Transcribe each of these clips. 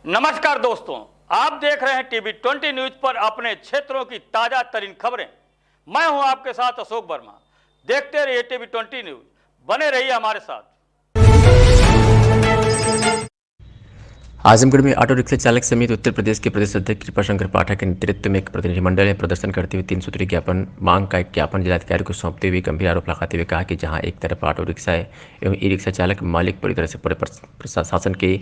नमस्कार दोस्तों, आप देख रहे हैं टीवी 20 न्यूज पर अपने क्षेत्रों की ताजा तरीन खबरें। मैं हूं आपके साथ अशोक वर्मा। देखते रहिए टीवी 20 न्यूज, बने रहिए हमारे साथ। आजमगढ़ में ऑटो रिक्शा चालक समेत उत्तर प्रदेश के प्रदेश अध्यक्ष कृपाशंकर पाठक के नेतृत्व में एक प्रतिनिधिमंडल ने प्रदर्शन करते हुए 3 सूत्रीय ज्ञापन मांग का एक ज्ञापन जिलाधिकारी को सौंपते हुए गंभीर आरोप लगाते हुए कहा कि जहां एक तरफ ऑटो रिक्शा एवं ई रिक्शा चालक मालिक पूरी तरह से पूरे प्रशासन के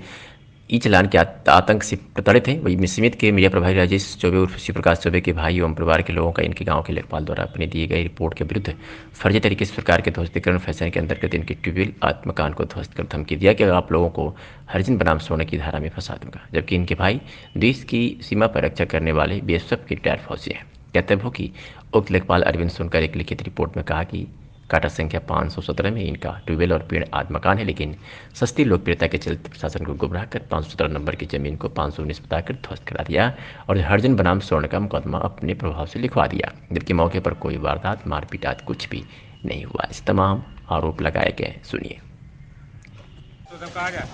ई चलान के आतंक से प्रताड़ित हैं, वही समिति के मीडिया प्रभारी राजेश चौबे उर्फ शिव प्रकाश चौबे के भाई एवं परिवार के लोगों का इनके गांव के लेखपाल द्वारा अपने दिए गए रिपोर्ट के विरुद्ध फर्जी तरीके से सरकार के ध्वस्तीकरण फैसले के अंतर्गत इनके ट्यूबवेल आत्मकान को ध्वस्त कर धमकी दिया कि आप लोगों को हरिजन बनाम सोने की धारा में फंसा दूंगा, जबकि इनके भाई देश की सीमा पर रक्षा करने वाले बीएसएफ के रिटायर्ड फौजी हैं। कहते हो कि उक्त लेखपाल अरविंद सोनकर एक लिखित रिपोर्ट में कहा कि काटा संख्या 517 में इनका ट्यूबवेल और पेड़ आदि मकान है, लेकिन सस्ती लोकप्रियता के चलते प्रशासन को गुमराह कर 517 नंबर की जमीन को 519 बताकर ध्वस्त करा दिया और हरिजन बनाम स्वर्ण का मुकदमा अपने प्रभाव से लिखवा दिया, जबकि मौके पर कोई वारदात मारपीट आदि कुछ भी नहीं हुआ। इस तमाम आरोप लगाए गए। सुनिए।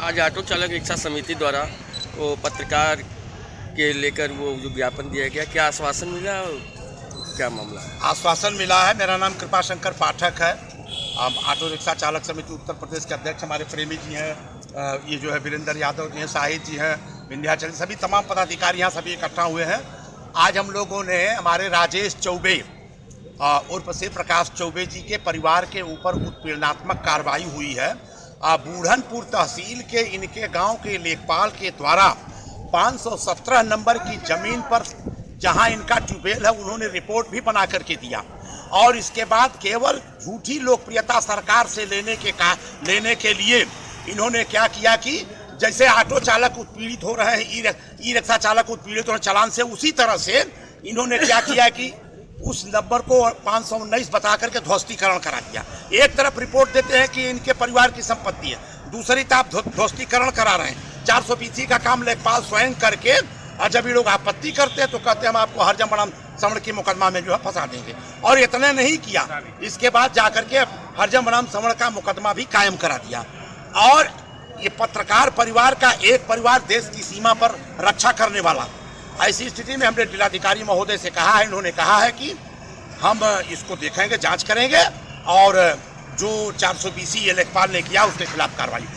आज ऑटो चालक रिक्शा समिति द्वारा वो पत्रकार के लेकर वो जो ज्ञापन दिया गया, क्या आश्वासन मिला, क्या मामला है? आश्वासन मिला है। मेरा नाम कृपाशंकर पाठक है। ऑटो रिक्शा चालक समिति उत्तर प्रदेश के अध्यक्ष हमारे प्रेमी जी हैं, ये जो है वीरेंद्र यादव जी हैं, शाहिद जी हैं, विंध्याचल, सभी तमाम पदाधिकारी यहाँ सभी इकट्ठा हुए हैं। आज हम लोगों ने हमारे राजेश चौबे उर्फ शिव प्रकाश चौबे जी के परिवार के ऊपर उत्पीड़नात्मक कार्रवाई हुई है। बूढ़नपुर तहसील के इनके गाँव के लेखपाल के द्वारा 517 नंबर की जमीन पर जहां इनका ट्यूबवेल है उन्होंने रिपोर्ट भी बना करके दिया और इसके बाद केवल झूठी लोकप्रियता सरकार से लेने के लिए इन्होंने क्या किया कि जैसे ऑटो चालक उत्पीड़ित हो रहे हैं, ई रिक्शा चालक उत्पीड़ित हो रहे चालान से, उसी तरह से इन्होंने क्या किया कि उस नंबर को 519 बता करके ध्वस्तीकरण करा दिया। एक तरफ रिपोर्ट देते हैं कि इनके परिवार की संपत्ति है, दूसरी तरफ ध्वस्तीकरण करा रहे हैं। 420 का काम लेखपाल स्वयं करके, और जब ये लोग आपत्ति करते हैं तो कहते हैं हम आपको हरिजन बनाम स्वर्ण के मुकदमा में जो है फंसा देंगे। और इतने नहीं किया, इसके बाद जाकर के हरिजन बनाम स्वर्ण का मुकदमा भी कायम करा दिया। और ये पत्रकार परिवार का एक परिवार देश की सीमा पर रक्षा करने वाला, ऐसी स्थिति में हमने जिलाधिकारी महोदय से कहा है, इन्होंने कहा है कि हम इसको देखेंगे, जाँच करेंगे और जो 420 ये लेखपाल ने किया उसके खिलाफ कार्रवाई।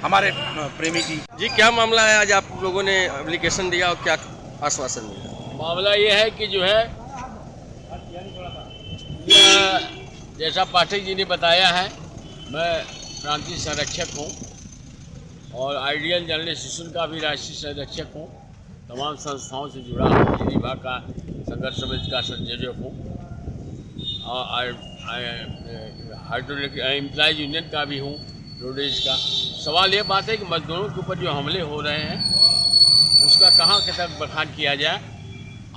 हमारे प्रेमी जी, क्या मामला है? आज आप लोगों ने एप्लीकेशन दिया और क्या आश्वासन मिला? मामला ये है कि जो है जैसा पाठक जी ने बताया है, मैं प्रांतीय संरक्षक हूँ और आइडियल जनरल एसोसिएशन का भी राष्ट्रीय संरक्षक हूँ। तमाम संस्थाओं से जुड़ा हूँ, बिजली विभाग का संघर्ष समिति का संयोजक हूँ और हाइड्रोलिक एम्प्लॉयज यूनियन का भी हूँ, रोडेज का। सवाल ये बात है कि मजदूरों के ऊपर जो हमले हो रहे हैं उसका कहाँ तक बखान किया जाए।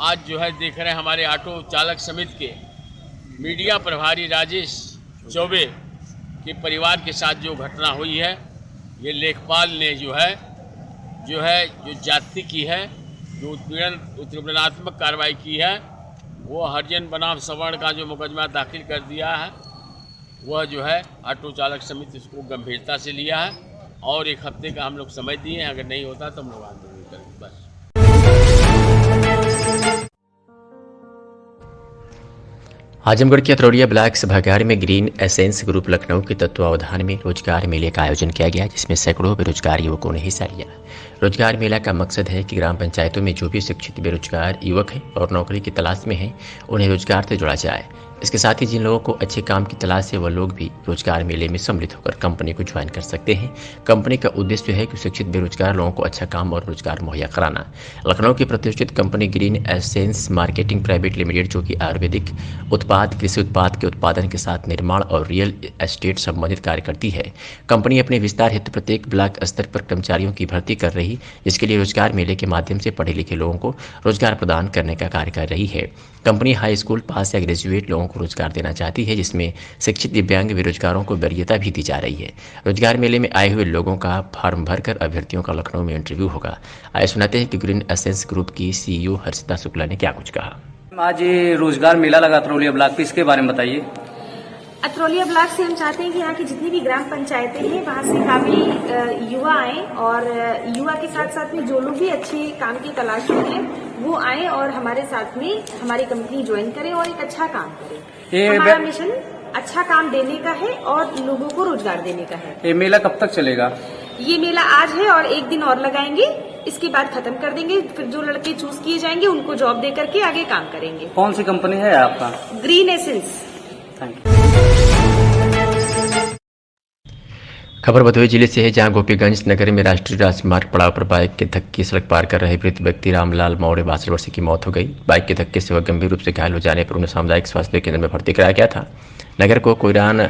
आज जो है देख रहे हैं हमारे ऑटो चालक समिति के मीडिया प्रभारी राजेश चौबे के परिवार के साथ जो घटना हुई है, ये लेखपाल ने जो जाति की है, जो उत्पीड़नात्मक कार्रवाई की है, वो हरिजन बनाम सवर्ण का जो मुकदमा दाखिल कर दिया है, वह जो है ऑटो चालक समिति इसको गंभीरता से लिया है और 1 हफ्ते का हम लोग समय दिए हैं। अगर नहीं होता तो हम लोग आंदोलन करेंगे। बस। आजमगढ़ के अतरौलिया ब्लॉक सभागार में ग्रीन एसेंस ग्रुप लखनऊ के तत्वावधान में रोजगार मेले का आयोजन किया गया, जिसमें सैकड़ों बेरोजगार युवकों ने हिस्सा लिया। रोजगार मेला का मकसद है कि ग्राम पंचायतों में जो भी शिक्षित बेरोजगार युवक हैं और नौकरी की तलाश में हैं, उन्हें रोजगार से जोड़ा जाए। इसके साथ ही जिन लोगों को अच्छे काम की तलाश है, वह लोग भी रोजगार मेले में सम्मिलित होकर कंपनी को ज्वाइन कर सकते हैं। कंपनी का उद्देश्य है कि शिक्षित बेरोजगार लोगों को अच्छा काम और रोजगार मुहैया कराना। लखनऊ की प्रतिष्ठित company green essence marketing private limited, जो कि आयुर्वेदिक उत्पाद, कृषि उत्पाद के उत्पादन के साथ निर्माण और रियल एस्टेट संबंधित कार्य करती है। कंपनी अपने विस्तार हेतु प्रत्येक ब्लॉक स्तर पर कर्मचारियों की भर्ती कर रही, जिसके लिए रोजगार मेले के माध्यम से पढ़े लिखे लोगों को रोजगार प्रदान करने का कार्य कर रही है। कंपनी हाई स्कूल पास या ग्रेजुएट लोगों को रोजगार देना चाहती है, जिसमें शिक्षित दिव्यांग बेरोजगारों को वरीयता भी दी जा रही है। रोजगार मेले में आए हुए लोगों का फॉर्म भरकर अभ्यर्थियों का लखनऊ में इंटरव्यू होगा। आइए सुनाते हैं कि ग्रीन एसेंस ग्रुप की CEO हर्षिता शुक्ला ने क्या कुछ कहा। आज ये रोजगार मेला लगा अतरौलिया ब्लॉक पे, इसके बारे में बताइए। अतरौलिया ब्लॉक से हम चाहते हैं कि यहाँ की जितनी भी ग्राम पंचायतें हैं वहाँ से काफी युवा आए और युवा के साथ साथ में जो लोग भी अच्छे काम की तलाश में हैं वो आए और हमारे साथ में हमारी कंपनी ज्वाइन करें और एक अच्छा काम करें। हमारा मिशन अच्छा काम देने का है और लोगों को रोजगार देने का है। ये मेला कब तक चलेगा? ये मेला आज है और एक दिन और लगाएंगे, इसके बाद खत्म कर देंगे। फिर जो लड़के चूज किए जाएंगे उनको जॉब दे करके आगे काम करेंगे। कौन सी कंपनी है आपका? Green essence. Thank you. खबर भदोही जिले से है, जहां गोपीगंज नगर में राष्ट्रीय राजमार्ग पड़ाव पर बाइक के धक्के सड़क पार कर रहे वृद्ध व्यक्ति रामलाल मौर्य 62 वर्ष की मौत हो गई। बाइक के धक्के से वह गंभीर रूप से घायल हो जाने पर उन्हें सामुदायिक स्वास्थ्य केंद्र में भर्ती कराया गया था। नगर को कोयरान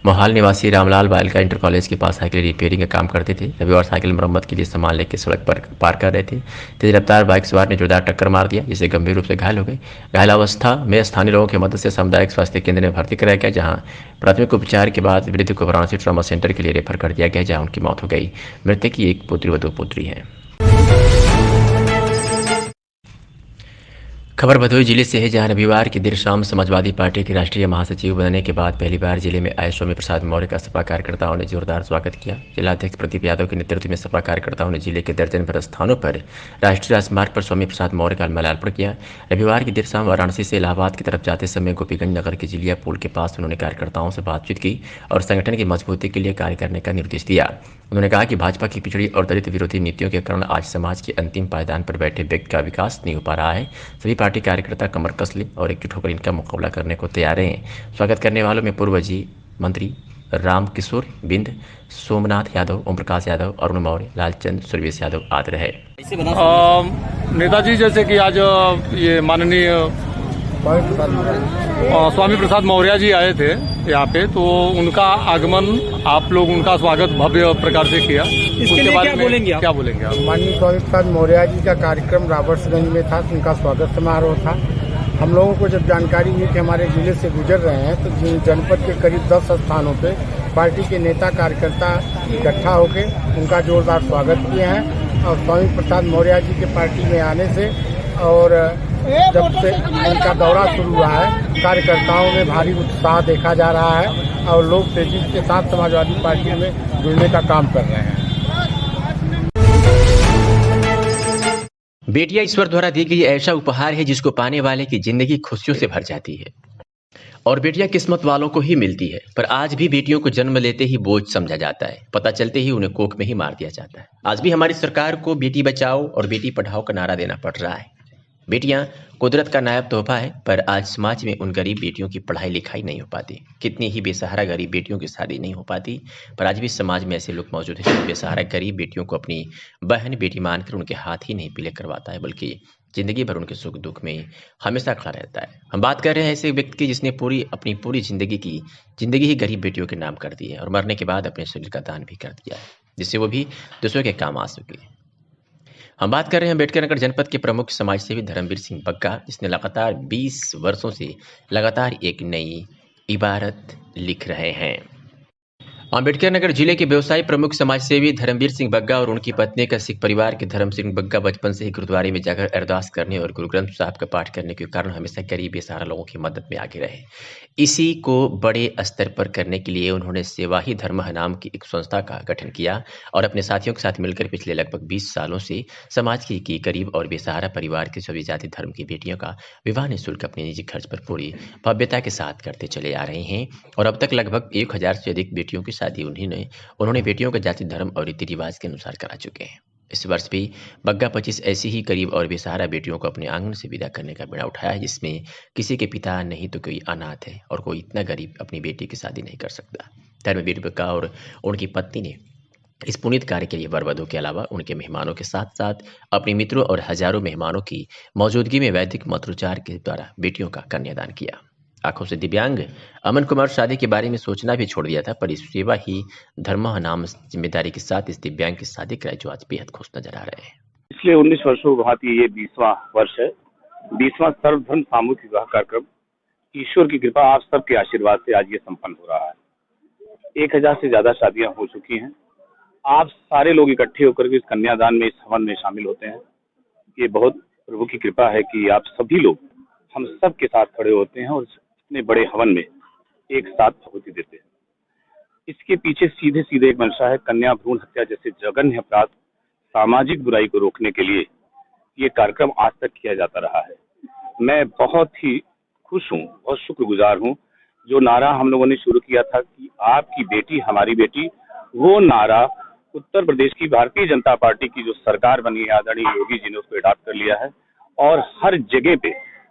मोहाल निवासी रामलाल बालिका इंटर कॉलेज के पास साइकिल रिपेयरिंग का काम करते थे। रविवार साइकिल मरम्मत के लिए सामान लेकर सड़क पर पार कर रहे थे। तेज रफ्तार बाइक सवार ने जोरदार टक्कर मार दिया, जिससे गंभीर रूप से घायल हो गए। घायल अवस्था में स्थानीय लोगों की मदद से सामुदायिक स्वास्थ्य केंद्र में भर्ती कराया गया, जहां प्राथमिक उपचार के बाद वृद्ध को वाराणसी ट्रॉमा सेंटर के लिए रेफर कर दिया गया, जहां उनकी मौत हो गई। मृतक की एक पुत्री व 2 पुत्री हैं। खबर भदोही जिले से है, जहां रविवार की देर शाम समाजवादी पार्टी के राष्ट्रीय महासचिव बनने के बाद पहली बार जिले में आए स्वामी प्रसाद मौर्य का सपा कार्यकर्ताओं ने जोरदार स्वागत किया। जिलाध्यक्ष प्रदीप यादव के नेतृत्व में सपा कार्यकर्ताओं ने जिले के दर्जन भर स्थानों पर राष्ट्रीय राजमार्ग पर स्वामी प्रसाद मौर्य का माल्यार्पण किया। रविवार की देर शाम वाराणसी से इलाहाबाद की तरफ जाते समय गोपीगंज नगर के जिलिया पुल के पास उन्होंने कार्यकर्ताओं से बातचीत की और संगठन की मजबूती के लिए कार्य करने का निर्देश दिया। उन्होंने कहा कि भाजपा की पिछड़ी और दलित विरोधी नीतियों के कारण आज समाज के अंतिम पायदान पर बैठे व्यक्ति का विकास नहीं हो पा रहा है। सभी पार्टी कार्यकर्ता कमर कस लें और एकजुट होकर इनका मुकाबला करने को तैयार हैं। स्वागत करने वालों में पूर्व मंत्री राम किशोर बिंद, सोमनाथ यादव, ओम प्रकाश यादव, अरुण मौर्य, लालचंद, सुरवेश यादव आदि रहे। नेताजी जैसे कि आज ये माननीय स्वामी प्रसाद मौर्य जी आए थे यहाँ पे, तो उनका आगमन आप लोग उनका स्वागत भव्य प्रकार से किया। उसके बारे में क्या बोलेंगे आप? माननीय स्वामी प्रसाद मौर्य जी का कार्यक्रम रॉबर्ट्सगंज में था, उनका स्वागत समारोह था। हम लोगों को जब जानकारी हुई कि हमारे जिले से गुजर रहे हैं, तो जनपद के करीब 10 स्थानों पे पार्टी के नेता कार्यकर्ता इकट्ठा होकर उनका जोरदार स्वागत किए हैं। और स्वामी प्रसाद मौर्य जी के पार्टी में आने से और जब से उनका दौरा शुरू हुआ है, कार्यकर्ताओं में भारी उत्साह देखा जा रहा है और लोग तेजी के साथ समाजवादी पार्टी में जुड़ने का काम कर रहे हैं। बेटियां ईश्वर द्वारा दी गई ऐसा उपहार है जिसको पाने वाले की जिंदगी खुशियों से भर जाती है, और बेटियां किस्मत वालों को ही मिलती है। पर आज भी बेटियों को जन्म लेते ही बोझ समझा जाता है, पता चलते ही उन्हें कोख में ही मार दिया जाता है। आज भी हमारी सरकार को बेटी बचाओ और बेटी पढ़ाओ का नारा देना पड़ रहा है। बेटियां कुदरत का नायाब तोहफा है, पर आज समाज में उन गरीब बेटियों की पढ़ाई लिखाई नहीं हो पाती। कितनी ही बेसहारा गरीब बेटियों की शादी नहीं हो पाती, पर आज भी समाज में ऐसे लोग मौजूद हैं जो बेसहारा गरीब बेटियों को अपनी बहन बेटी मानकर उनके हाथ ही नहीं पीले करवाता है, बल्कि जिंदगी भर उनके सुख दुख में हमेशा खड़ा रहता है। हम बात कर रहे हैं ऐसे व्यक्ति की जिसने अपनी पूरी जिंदगी ही गरीब बेटियों के नाम कर दी है और मरने के बाद अपने शरीर का दान भी कर दिया है, जिससे वो भी दूसरों के काम आ सके। हम बात कर रहे हैं अम्बेडकर नगर जनपद के प्रमुख समाजसेवी धर्मवीर सिंह बग्गा, जिसने लगातार 20 वर्षों से लगातार एक नई इबारत लिख रहे हैं। अम्बेडकर नगर जिले के व्यवसायी प्रमुख समाजसेवी धर्मवीर सिंह बग्गा और उनकी पत्नी का सिख परिवार के धर्म सिंह बग्गा बचपन से ही गुरुद्वारे में जाकर अरदास करने और गुरु ग्रंथ साहब का पाठ करने के कारण हमेशा गरीब बेसहारा लोगों की मदद में आगे रहे। इसी को बड़े स्तर पर करने के लिए उन्होंने सेवा ही धर्म नाम की एक संस्था का गठन किया और अपने साथियों के साथ मिलकर पिछले लगभग 20 सालों से समाज की गरीब और बेसहारा परिवार के सभी जाति धर्म की बेटियों का विवाह निःशुल्क अपने निजी खर्च पर पूरी भव्यता के साथ करते चले आ रहे हैं। और अब तक लगभग 1000 से अधिक बेटियों की शादी उन्होंने बेटियों का जाति धर्म और रीति रिवाज के अनुसार करा चुके हैं। इस वर्ष भी बग्गा 25 ऐसी ही गरीब और बेसहारा बेटियों को अपने आंगन से विदा करने का बेड़ा उठाया है, जिसमें किसी के पिता नहीं तो कोई अनाथ है और कोई इतना गरीब अपनी बेटी की शादी नहीं कर सकता। धर्मवीर बग्गा और उनकी पत्नी ने इस पुनीत कार्य के लिए वर वधू के अलावा उनके मेहमानों के साथ साथ अपने मित्रों और हजारों मेहमानों की मौजूदगी में वैदिक मंत्रोच्चार के द्वारा बेटियों का कन्यादान किया। आंखों से दिव्यांग अमन कुमार शादी के बारे में सोचना भी छोड़ दिया था, पर इस सेवा ही धर्म नाम जिम्मेदारी के साथ इस दिव्यांग की शादी कराई, जो आज बेहद खुश नजर आ रहे हैं। पिछले 19 वर्षों बाद ये 20वां वर्ष है, 20वां सर्वधर्म सामूहिक विवाह कार्यक्रम। ईश्वर की कृपा आप सबके आशीर्वाद से आज ये संपन्न हो रहा है। 1000 से ज्यादा शादियां हो चुकी हैं। आप सारे लोग इकट्ठे होकर के इस कन्यादान में, इस हवन में शामिल होते हैं। ये बहुत प्रभु की कृपा है कि आप सभी लोग हम सब के साथ खड़े होते हैं और इतने बड़े हवन में एक साथ आहुति देते हैं। इसके पीछे सीधे सीधे एक मंशा है कन्या भ्रूण हत्या जैसे जघन्य अपराध, सामाजिक बुराई को रोकने के लिए ये कार्यक्रम आज तक किया जाता रहा है। मैं बहुत ही खुश हूँ, बहुत शुक्रगुजार हूँ। जो नारा हम लोगों ने शुरू किया था कि आपकी बेटी हमारी बेटी, वो नारा उत्तर प्रदेश की भारतीय जनता पार्टी की जो सरकार बनी है, आदरणीय योगी जी ने उसको अडॉप्ट कर लिया है और हर जगह पे,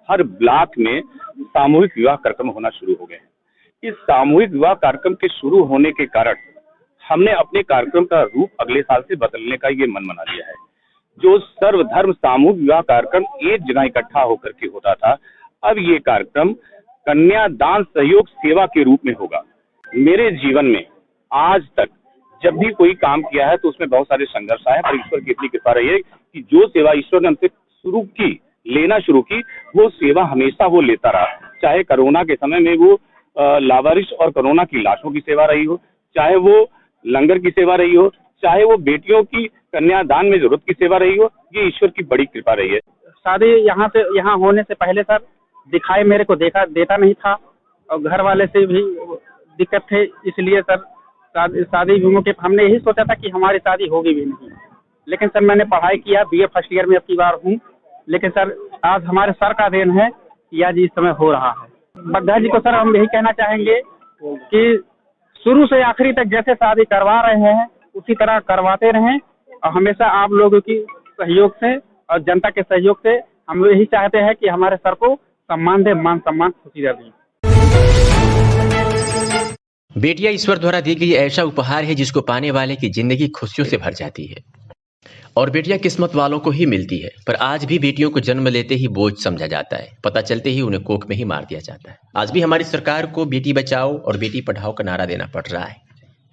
हर ब्लॉक में सामूहिक विवाह कार्यक्रम होना शुरू हो गए हैं। इस सामूहिक विवाह कार्यक्रम के शुरू होने के कारण हमने अपने कार्यक्रम का रूप अगले साल से बदलने का ये मन बना लिया है। जो सर्वधर्म सामूहिक विवाह कार्यक्रम एक जगह इकट्ठा होकर के होता था, अब ये कार्यक्रम कन्यादान सहयोग सेवा के रूप में होगा। मेरे जीवन में आज तक जब भी कोई काम किया है तो उसमें बहुत सारे संघर्ष आए, पर ईश्वर की इतनी कृपा रही है कि जो सेवा ईश्वर ने हमसे लेना शुरू की, वो सेवा हमेशा वो लेता रहा। चाहे कोरोना के समय में वो लावारिश और कोरोना की लाशों की सेवा रही हो, चाहे वो लंगर की सेवा रही हो, चाहे वो बेटियों की कन्यादान में जरूरत की सेवा रही हो, ये ईश्वर की बड़ी कृपा रही है। शादी यहाँ होने से पहले सर दिखाई मेरे को देता नहीं था और घर वाले से भी दिक्कत थे, इसलिए सर शादी के मौके पर हमने यही सोचा था कि हमारी शादी होगी भी नहीं। लेकिन सर मैंने पढ़ाई किया, बीए फर्स्ट ईयर में अब की बार हूँ, लेकिन सर आज हमारे सर का देन है कि आज इस समय हो रहा है। बग्गा जी को सर हम यही कहना चाहेंगे कि शुरू से आखिरी तक जैसे शादी करवा रहे हैं उसी तरह करवाते रहें और हमेशा आप लोगों की सहयोग से और जनता के सहयोग से हम लोग यही चाहते हैं कि हमारे सर को सम्मान दे, मान सम्मान खुशी रहे। बेटियां ईश्वर द्वारा दी गई ऐसा उपहार है जिसको पाने वाले की जिंदगी खुशियों से भर जाती है और बेटियां किस्मत वालों को ही मिलती है। पर आज भी बेटियों को जन्म लेते ही बोझ समझा जाता है, पता चलते ही उन्हें कोख में ही मार दिया जाता है। आज भी हमारी सरकार को बेटी बचाओ और बेटी पढ़ाओ का नारा देना पड़ रहा है।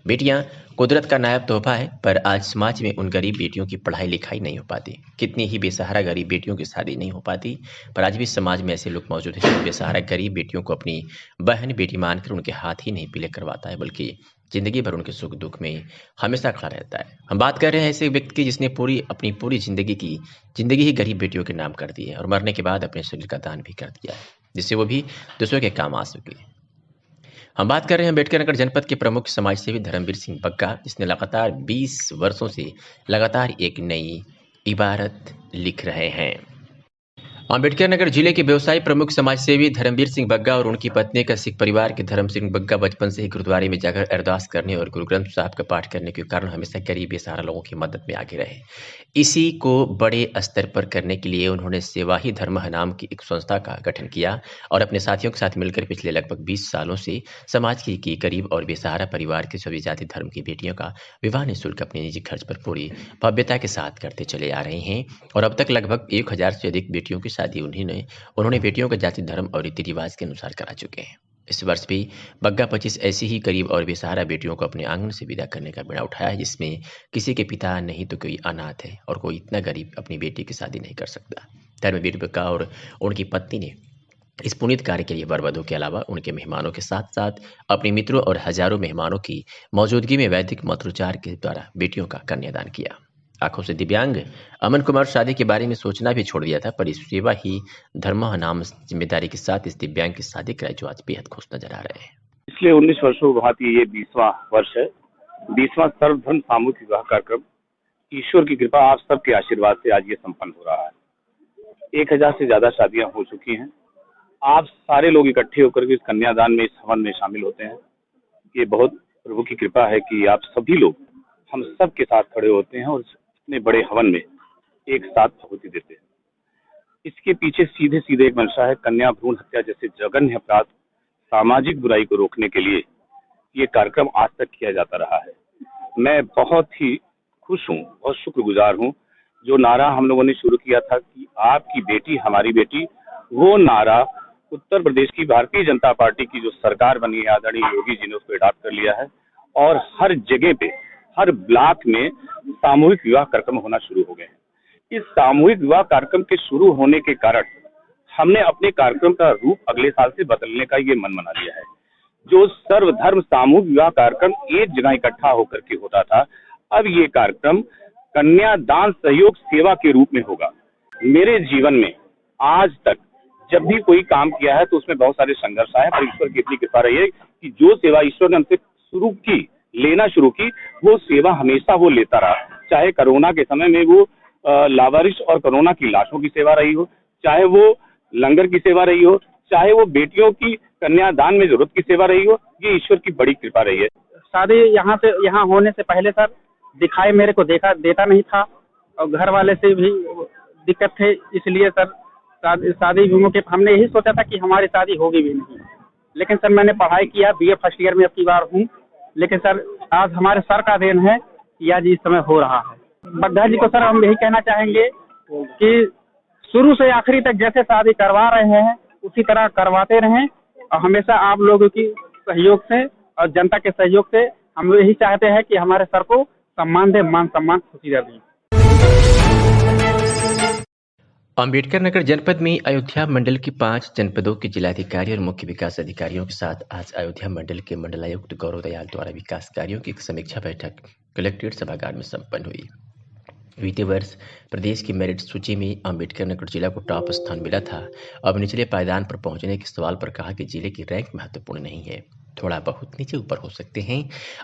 बेटियां कुदरत का नायाब तोहफा है, पर आज समाज में उन गरीब बेटियों की पढ़ाई लिखाई नहीं हो पाती। कितनी ही बेसहारा गरीब बेटियों की शादी नहीं हो पाती, पर आज भी समाज में ऐसे लोग मौजूद हैं जो बेसहारा गरीब बेटियों को अपनी बहन बेटी मानकर उनके हाथ ही नहीं पीले करवाता है, बल्कि जिंदगी भर उनके सुख दुख में हमेशा खड़ा रहता है। हम बात कर रहे हैं ऐसे व्यक्ति की जिसने अपनी पूरी जिंदगी ही गरीब बेटियों के नाम कर दी है और मरने के बाद अपने शरीर का दान भी कर दिया है, जिससे वो भी दूसरों के काम आ सके। हम बात कर रहे हैं अम्बेडकर नगर जनपद के प्रमुख समाजसेवी धर्मवीर सिंह बग्गा, जिसने लगातार 20 वर्षों से लगातार एक नई इबारत लिख रहे हैं। अम्बेडकर नगर जिले के व्यवसायी प्रमुख समाजसेवी धर्मवीर सिंह बग्गा और उनकी पत्नी का सिख परिवार के धर्म सिंह बग्गा बचपन से ही गुरुद्वारे में जाकर अरदास करने और गुरु ग्रंथ साहब का पाठ करने के कारण हमेशा गरीब बेसहारा लोगों की मदद में आगे रहे। इसी को बड़े स्तर पर करने के लिए उन्होंने सेवा ही धर्म नाम की एक संस्था का गठन किया और अपने साथियों के साथ मिलकर पिछले लगभग 20 सालों से समाज की गरीब और बेसहारा परिवार के सभी जाति धर्म की बेटियों का विवाह निःशुल्क अपने निजी खर्च पर पूरी भव्यता के साथ करते चले आ रहे हैं और अब तक लगभग 1000 से अधिक बेटियों की शादी उन्होंने बेटियों का जाति धर्म और रीति रिवाज के अनुसार करा चुके हैं। इस वर्ष भी बग्गा 25 ऐसी ही गरीब और बेसहारा बेटियों को अपने आंगन से विदा करने का बीड़ा उठाया है, जिसमें किसी के पिता नहीं तो कोई अनाथ है और कोई इतना गरीब अपनी बेटी की शादी नहीं कर सकता। धर्मवीर बग्गा और उनकी पत्नी ने इस पुनीत कार्य के लिए वर वधू के अलावा उनके मेहमानों के साथ साथ अपने मित्रों और हजारों मेहमानों की मौजूदगी में वैदिक मंत्रोच्चार के द्वारा बेटियों का कन्यादान किया। आंखों से दिव्यांग अमन कुमार शादी के बारे में सोचना भी छोड़ दिया था, पर इस सेवा ही धर्म नाम जिम्मेदारी के साथ इस दिव्यांग की शादी कराई, जो आज बेहद खुश नजर आ रहे हैं। पिछले 19 वर्षों बाद ये 20वां वर्ष है, 20वां सर्वधर्म सामूहिक विवाह कार्यक्रम। ईश्वर की कृपा, आप सबके आशीर्वाद से आज ये संपन्न हो रहा है। 1000 से ज्यादा शादियां हो चुकी हैं। आप सारे लोग इकट्ठे होकर के इस कन्यादान में, इस हवन में शामिल होते हैं। ये बहुत प्रभु की कृपा है कि आप सभी लोग हम सब के साथ खड़े होते हैं और इतने बड़े हवन में एक साथ आहुति देते हैं। इसके पीछे सीधे सीधे एक मंशा है कन्या भ्रूण हत्या जैसे जघन्य अपराध, सामाजिक बुराई को रोकने के लिए ये कार्यक्रम आज तक किया जाता रहा है। मैं बहुत ही खुश हूँ, बहुत शुक्रगुजार हूँ। जो नारा हम लोगों ने शुरू किया था कि आपकी बेटी हमारी बेटी, वो नारा उत्तर प्रदेश की भारतीय जनता पार्टी की जो सरकार बनी है, आदरणीय योगी जी ने उसको अडॉप्ट कर लिया है और हर जगह पे, हर ब्लॉक में सामूहिक विवाह कार्यक्रम होना शुरू हो गए हैं। इस सामूहिक विवाह कार्यक्रम के शुरू होने के कारण हमने अपने कार्यक्रम का रूप अगले साल से बदलने का ये मन बना लिया है। जो सर्वधर्म सामूहिक विवाह कार्यक्रम एक जगह इकट्ठा होकर के होता था, अब ये कार्यक्रम कन्यादान सहयोग सेवा के रूप में होगा। मेरे जीवन में आज तक जब भी कोई काम किया है तो उसमें बहुत सारे संघर्ष आए, पर ईश्वर की इतनी कृपा रही है कि जो सेवा ईश्वर ने हमसे लेना शुरू की, वो सेवा हमेशा वो लेता रहा। चाहे कोरोना के समय में वो लावारिश और कोरोना की लाशों की सेवा रही हो, चाहे वो लंगर की सेवा रही हो, चाहे वो बेटियों की कन्यादान में जरूरत की सेवा रही हो, ये ईश्वर की बड़ी कृपा रही है। शादी यहाँ होने से पहले सर दिखाई मेरे को देता नहीं था और घर वाले से भी दिक्कत थे, इसलिए सर शादी विमो के हमने यही सोचा था कि हमारी शादी होगी भी नहीं। लेकिन सर मैंने पढ़ाई किया, BA फर्स्ट ईयर में अब की बार हूँ, लेकिन सर आज हमारे सर का देन है कि आज इस समय हो रहा है। बद्धा जी को सर हम यही कहना चाहेंगे कि शुरू से आखिरी तक जैसे शादी करवा रहे हैं उसी तरह करवाते रहें और हमेशा आप लोगों की सहयोग से और जनता के सहयोग से हम यही चाहते हैं कि हमारे सर को सम्मान दे, मान सम्मान खुशी दें। अम्बेडकर नगर जनपद में अयोध्या मंडल की 5 जनपदों के जिलाधिकारी और मुख्य विकास अधिकारियों के साथ आज अयोध्या मंडल के मंडलायुक्त गौरव दयाल द्वारा विकास कार्यों की एक समीक्षा बैठक कलेक्ट्रेट सभागार में संपन्न हुई। बीते वर्ष प्रदेश की मेरिट सूची में अम्बेडकर नगर जिला को टॉप स्थान मिला था। अब निचले पायदान पर पहुंचने के सवाल पर कहा कि जिले की रैंक महत्वपूर्ण नहीं है, थोड़ा बहुत नीचे ऊपर हो सकते हैं।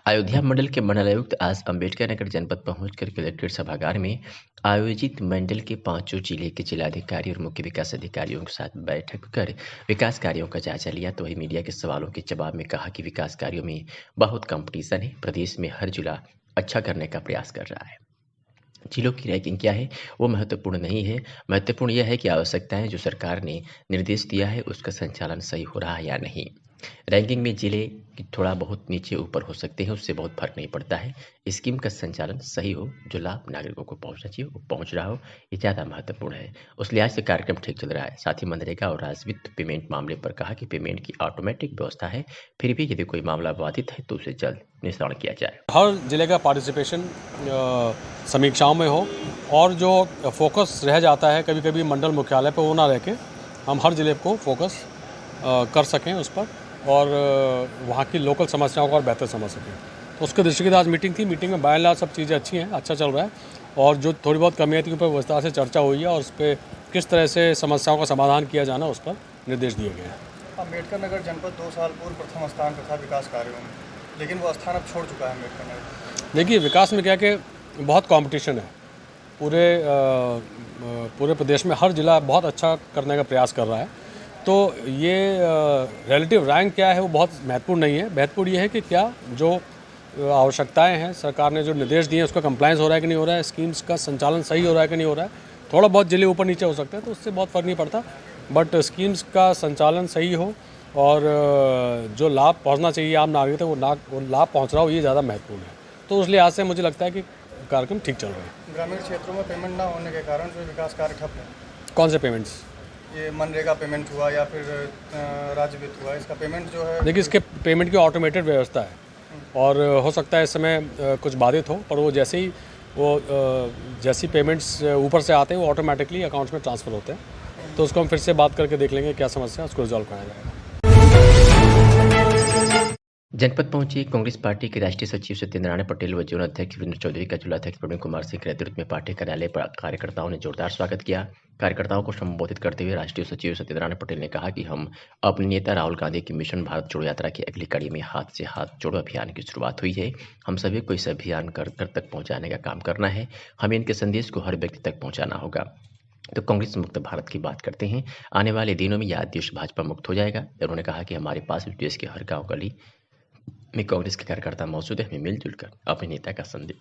अयोध्या मंडल के मंडलायुक्त आज अम्बेडकर नगर जनपद पहुंचकर कलेक्ट्रेट सभागार में आयोजित मंडल के 5 जिले के जिलाधिकारी और मुख्य विकास अधिकारियों के साथ बैठक कर विकास कार्यों का जायजा लिया। तो वही मीडिया के सवालों के जवाब में कहा कि विकास कार्यों में बहुत कंपटीशन है, प्रदेश में हर जिला अच्छा करने का प्रयास कर रहा है। जिलों की रैंकिंग क्या है वो महत्वपूर्ण नहीं है, महत्वपूर्ण यह है कि आवश्यकताएं जो सरकार ने निर्देश दिया है उसका संचालन सही हो रहा है या नहीं। रैंकिंग में जिले थोड़ा बहुत नीचे ऊपर हो सकते हैं, उससे बहुत फर्क नहीं पड़ता है। स्कीम का संचालन सही हो, जो लाभ नागरिकों को पहुंचना चाहिए वो पहुंच रहा हो, ये ज़्यादा महत्वपूर्ण है। उस लिहाज से कार्यक्रम ठीक चल रहा है। साथ ही मनरेगा और राजवित्त पेमेंट मामले पर कहा कि पेमेंट की ऑटोमेटिक व्यवस्था है, फिर भी यदि कोई मामला बाधित है तो उसे जल्द निस्तारण किया जाए। हर जिले का पार्टिसिपेशन समीक्षाओं में हो और जो फोकस रह जाता है कभी कभी मंडल मुख्यालय पर वो ना रह के हम हर जिले को फोकस कर सकें उस पर और वहाँ की लोकल समस्याओं को और बेहतर समझ सकें। तो उसके दृष्टिगत आज मीटिंग थी। मीटिंग में बाय एंड लार्ज सब चीज़ें अच्छी हैं, अच्छा चल रहा है और जो थोड़ी बहुत कमियाँ थी उन पर विस्तार से चर्चा हुई है और उस पर किस तरह से समस्याओं का समाधान किया जाना उस पर निर्देश दिए गए हैं। अम्बेडकर नगर जनपद 2 साल पूर्व प्रथम स्थान पर था विकास कार्यों में, लेकिन वो स्थान अब छोड़ चुका है अम्बेडकर नगर। देखिए, विकास में क्या कि बहुत कॉम्पिटिशन है, पूरे प्रदेश में हर जिला बहुत अच्छा करने का प्रयास कर रहा है। तो ये रिलेटिव रैंक क्या है वो बहुत महत्वपूर्ण नहीं है। महत्वपूर्ण ये है कि क्या जो आवश्यकताएं हैं, सरकार ने जो निर्देश दिए हैं उसका कंप्लायंस हो रहा है कि नहीं हो रहा है, स्कीम्स का संचालन सही हो रहा है कि नहीं हो रहा है। थोड़ा बहुत जिले ऊपर नीचे हो सकते हैं तो उससे बहुत फ़र्क नहीं पड़ता, बट स्कीम्स का संचालन सही हो और जो लाभ पहुँचना चाहिए आम नागरिक तक वो लाभ पहुँच रहा हो, ये ज़्यादा महत्वपूर्ण है। तो उस लिहाज से मुझे लगता है कि कार्यक्रम ठीक चल रहे हैं। ग्रामीण क्षेत्रों में पेमेंट ना होने के कारण जो विकास कार्य ठप है। कौन से पेमेंट्स? ये मनरेगा पेमेंट हुआ या फिर राज्य वित्त हुआ, इसका पेमेंट जो है। देखिए, इसके पेमेंट की ऑटोमेटेड व्यवस्था है और हो सकता है इस समय कुछ बाधित हो, पर वो जैसे ही पेमेंट्स ऊपर से आते हैं वो ऑटोमेटिकली अकाउंट्स में ट्रांसफ़र होते हैं। तो उसको हम फिर से बात करके देख लेंगे क्या समस्या है, उसको रिजॉल्व कराया जाएगा। जनपद पहुंचे कांग्रेस पार्टी के राष्ट्रीय सचिव सत्येंद्र नारायण पटेल व जोन अध्यक्ष वीरेंद्र चौधरी का जिलाध्यक्ष प्रवीण कुमार सिंह के नेतृत्व में पार्टी कार्यालय पर कार्यकर्ताओं ने जोरदार स्वागत किया। कार्यकर्ताओं को संबोधित करते हुए राष्ट्रीय सचिव सत्येंद्र नारायण पटेल ने कहा कि हम अपने नेता राहुल गांधी की मिशन भारत जोड़ो यात्रा की अगली कड़ी में हाथ से हाथ जोड़ो अभियान की शुरुआत हुई है। हम सभी को इस अभियान घर तक पहुँचाने का काम करना है। हमें इनके संदेश को हर व्यक्ति तक पहुँचाना होगा। तो कांग्रेस मुक्त भारत की बात करते हैं। आने वाले दिनों में यह देश भाजपा मुक्त हो जाएगा। उन्होंने कहा कि हमारे पास देश के हर गाँव गली में कांग्रेस के कार्यकर्ता मौजूद है। हमें मिलजुल कर अपने नेता का संदेश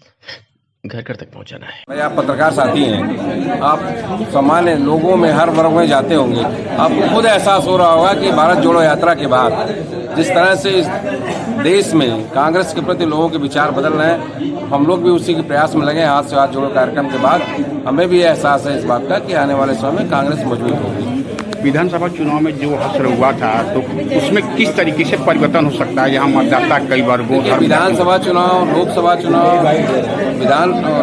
घर घर तक पहुंचाना है। भाई, आप पत्रकार साथी हैं, आप सामान्य लोगों में हर वर्ग में जाते होंगे, आपको खुद एहसास हो रहा होगा कि भारत जोड़ो यात्रा के बाद जिस तरह से इस देश में कांग्रेस के प्रति लोगों के विचार बदल रहे हैं, हम लोग भी उसी के प्रयास में लगे। हाथ से हाथ जोड़ो कार्यक्रम के बाद हमें भी एहसास है इस बात का कि आने वाले समय में कांग्रेस मजबूत होगी। विधानसभा चुनाव में जो हश्र हुआ था तो उसमें किस तरीके से परिवर्तन हो सकता है? यहाँ मतदाता कई वर्गों, विधानसभा चुनाव, लोकसभा चुनाव,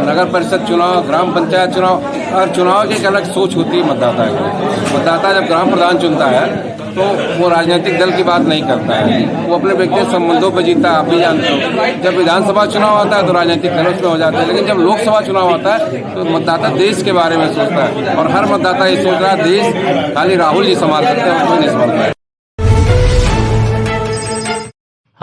नगर परिषद चुनाव, ग्राम पंचायत चुनाव, हर चुनाव की एक अलग सोच होती है मतदाता की। मतदाता जब ग्राम प्रधान चुनता है तो वो राजनीतिक दल की बात नहीं करता है, वो अपने व्यक्तिगत संबंधों पर जीतता है। आप भी जानते हो, जब विधानसभा चुनाव आता है तो राजनीतिक दल उसमें हो जाता है, लेकिन जब लोकसभा चुनाव आता है तो मतदाता देश के बारे में सोचता है और हर मतदाता ये सोच रहा है देश खाली राहुल जी संभाल सकते हैं और कोई नहीं संभाल पाए।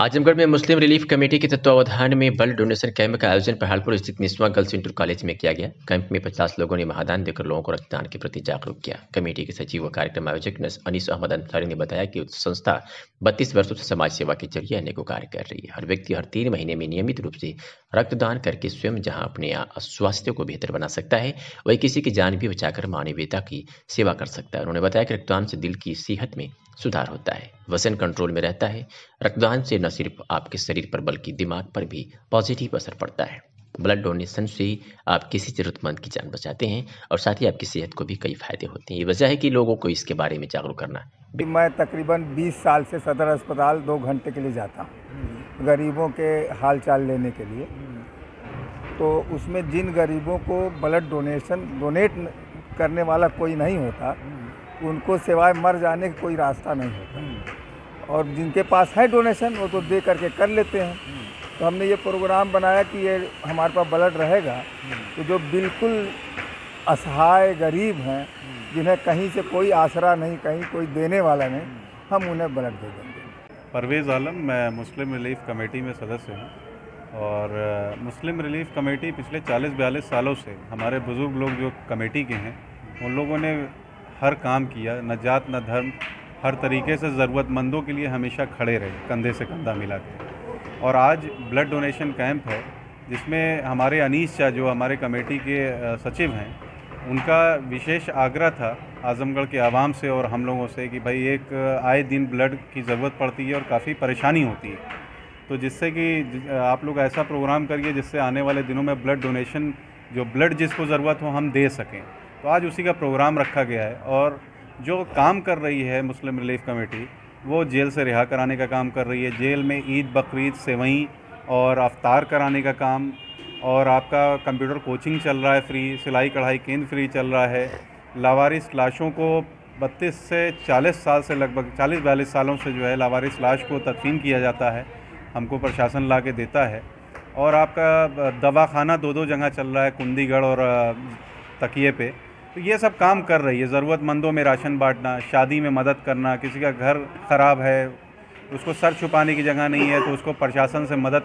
आजमगढ़ में मुस्लिम रिलीफ कमेटी के तत्वावधान में ब्लड डोनेशन कैंप का आयोजन पहाड़पुर स्थित निस्वा गर्ल्स इंटर कॉलेज में किया गया। कैंप में 50 लोगों ने महादान देकर लोगों को रक्तदान के प्रति जागरूक किया। कमेटी के सचिव व कार्यक्रम आयोजक अनीस अहमद अंसारी ने बताया कि संस्था 32 वर्षों से समाज सेवा के जरिए अनेकों कार्य कर रही है। हर व्यक्ति हर 3 महीने में नियमित रूप से रक्तदान करके स्वयं जहां अपने स्वास्थ्य को बेहतर बना सकता है, वही किसी की जान भी बचाकर मानवीयता की सेवा कर सकता है। उन्होंने बताया कि रक्तदान से दिल की सेहत में सुधार होता है, वजन कंट्रोल में रहता है। रक्तदान से न सिर्फ आपके शरीर पर बल्कि दिमाग पर भी पॉजिटिव असर पड़ता है। ब्लड डोनेशन से आप किसी जरूरतमंद की जान बचाते हैं और साथ ही आपकी सेहत को भी कई फायदे होते हैं। ये वजह है कि लोगों को इसके बारे में जागरूक करना। मैं तकरीबन 20 साल से सदर अस्पताल 2 घंटे के लिए जाता हूँ गरीबों के हाल चाल लेने के लिए। तो उसमें जिन गरीबों को ब्लड डोनेट करने वाला कोई नहीं होता, उनको सिवाय मर जाने का कोई रास्ता नहीं होता, और जिनके पास है डोनेशन वो तो दे करके कर लेते हैं। तो हमने ये प्रोग्राम बनाया कि ये हमारे पास ब्लड रहेगा तो जो बिल्कुल असहाय गरीब हैं, जिन्हें कहीं से कोई आसरा नहीं, कहीं कोई देने वाला नहीं, हम उन्हें ब्लड दे देंगे। परवेज़ आलम, मैं मुस्लिम रिलीफ कमेटी में सदस्य हूँ और मुस्लिम रिलीफ कमेटी पिछले 40-42 सालों से हमारे बुज़ुर्ग लोग जो कमेटी के हैं उन लोगों ने हर काम किया, न जात न धर्म, हर तरीके से ज़रूरतमंदों के लिए हमेशा खड़े रहे, कंधे से कंधा मिला के। और आज ब्लड डोनेशन कैंप है जिसमें हमारे अनीस शाह जो हमारे कमेटी के सचिव हैं, उनका विशेष आग्रह था आज़मगढ़ के आवाम से और हम लोगों से कि भाई एक आए दिन ब्लड की ज़रूरत पड़ती है और काफ़ी परेशानी होती है, तो जिससे कि आप लोग ऐसा प्रोग्राम करिए जिससे आने वाले दिनों में ब्लड डोनेशन, जो ब्लड जिसको ज़रूरत हो हम दे सकें। तो आज उसी का प्रोग्राम रखा गया है। और जो काम कर रही है मुस्लिम रिलीफ कमेटी, वो जेल से रिहा कराने का काम कर रही है। जेल में ईद, बकरीद, सेवई और अफ्तार कराने का काम, और आपका कंप्यूटर कोचिंग चल रहा है फ्री, सिलाई कढ़ाई केंद्र फ्री चल रहा है। लावारिस लाशों को 32 से 40 साल से लगभग 40-42 सालों से जो है लावारिस लाश को तदफीन किया जाता है, हमको प्रशासन ला के देता है। और आपका दवाखाना 2 जगह चल रहा है, कुंदीगढ़ और तकिए पे। तो ये सब काम कर रही है। ज़रूरतमंदों में राशन बांटना, शादी में मदद करना, किसी का घर ख़राब है उसको सर छुपाने की जगह नहीं है तो उसको प्रशासन से मदद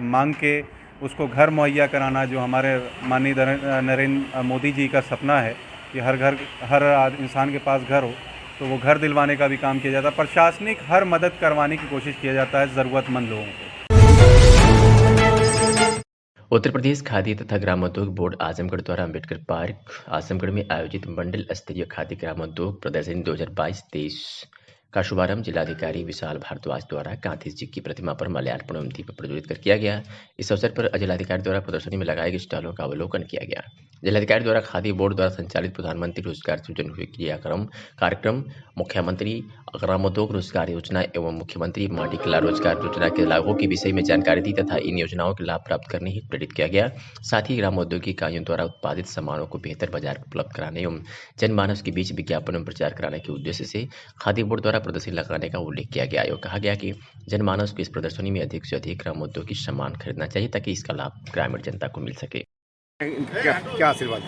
मांग के उसको घर मुहैया कराना, जो हमारे माननीय नरेंद्र मोदी जी का सपना है कि हर इंसान के पास घर हो, तो वो घर दिलवाने का भी काम किया जाता है। प्रशासनिक हर मदद करवाने की कोशिश किया जाता है ज़रूरतमंद लोगों को। उत्तर प्रदेश खादी तथा ग्रामोद्योग बोर्ड आजमगढ़ द्वारा अंबेडकर पार्क आजमगढ़ में आयोजित मंडल स्तरीय खादी ग्रामोद्योग प्रदर्शनी 2022-23 का शुभारंभ जिलाधिकारी विशाल भारद्वाज द्वारा गांधी जी की प्रतिमा पर माल्यार्पण एवं दीप प्रज्वलित कर किया गया। इस अवसर पर जिलाधिकारी द्वारा प्रदर्शनी में लगाए गए स्टॉलों का अवलोकन किया गया। जिलाधिकारी द्वारा खादी बोर्ड द्वारा संचालित प्रधानमंत्री रोजगार सृजन कार्यक्रम, मुख्यमंत्री ग्रामोद्योग रोजगार योजना एवं मुख्यमंत्री माटी कला रोजगार योजना के लाभों के विषय में जानकारी दी तथा इन योजनाओं के लाभ प्राप्त करने हेतु प्रेरित किया गया। साथ ही ग्रामोद्योगी इकाइयों द्वारा उत्पादित सामानों को बेहतर बाजार उपलब्ध कराने एवं जनमानस के बीच विज्ञापन एवं प्रचार कराने के उद्देश्य से खादी बोर्ड द्वारा प्रदर्शनी लगाने का उल्लेख किया गया और कहा गया कि जनमानस को इस प्रदर्शनी में अधिक से अधिक ग्रामोद्योगी सामान खरीदना चाहिए ताकि इसका लाभ ग्रामीण जनता को मिल सके। क्या आशीर्वाद?